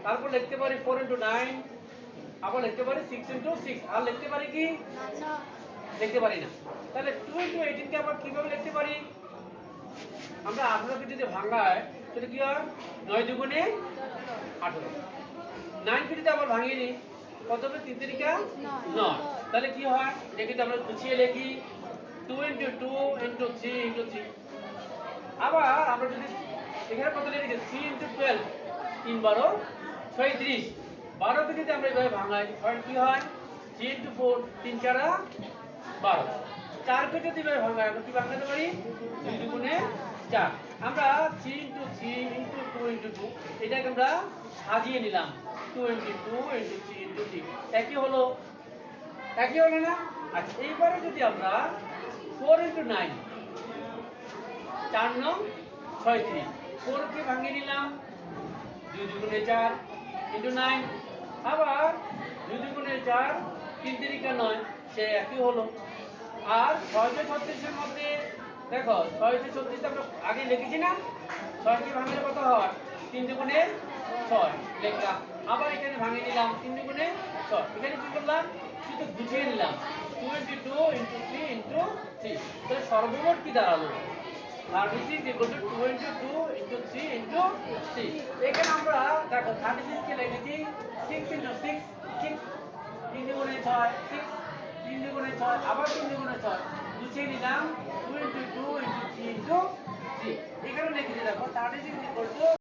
তারপর লিখতে পারি 4 ইন্টু 9, আবার লিখতে পারি 6 ইন্টু 6, আর লিখতে পারি কি লিখতে পারি না। তাহলে 2 ইন্টু 18 কে আবার কিভাবে লিখতে পারি? আমরা 18 কে যদি ভাঙাই তাহলে কি হয়? 9 দুগুণে 18। 9 কে যদি আবার ভাঙিয়ে নিই কত হবে? 3 তিরিকা 9। তাহলে কি হয়? এটাকে যদি আমরা গুছিয়ে লিখি 2 ইন্টু 2 ইন্টু 3 ইন্টু 3। আবার আমরা যদি এখানে কত লিখেছি 3 ইন্টু 12, 3 12 36। 12 কে যদি আমরা এইভাবে ভাঙাই তাহলে কি হয়? 3 ইন্টু 4, 3 4 12। 4 কে যদি এইভাবে ভাঙাই আমরা কি ভাঙাতে পারি? 2 দুগুণে 4। আমরা 3 ইন্টু 3 ইন্টু 2 ইন্টু 2 এটাকে আমরা সাজিয়ে নিলাম 2 ইন্টু 2 ইন্টু 3 ইন্টু 3। একই হলো না? আচ্ছা, এইবারে যদি আমরা 4 ইন্টু 9, 4 9 36, 4 কে ভাঙিয়ে নিলাম 2 দুগুণে 4 ইন্টু 9। আবার 2 দুগুণে 4, 3 তিরিকা 9, সে একই হলো। আর 6 কে 36 এর মধ্যে দেখো 6 কে 36 আমরা আগে লিখেছি না? 6 কে ভাঙলে কত হয়? 3 দুগুণে 6 লিখলাম। আবার এখানে ভাঙিয়ে নিলাম 3 দুগুণে 6। এখানে কি করলাম? শুধু গুছিয়ে নিলাম 2 ইন্টু 2 ইন্টু 3 ইন্টু 3। তাহলে সর্বমোট কি দাঁড়ালো? 36 equal to 2 into 2 into 3 into 3। এখানে আমরা দেখো 36 কে লিখেছি 6 into 6, 6 3 দুগুণে 6, 6 3 দুগুণে 6, আবার 3 দুগুণে 6 গুছিয়ে নিলাম 2 into 2 into 3 into 3। এখানে লিখেছি দেখো 36 equal to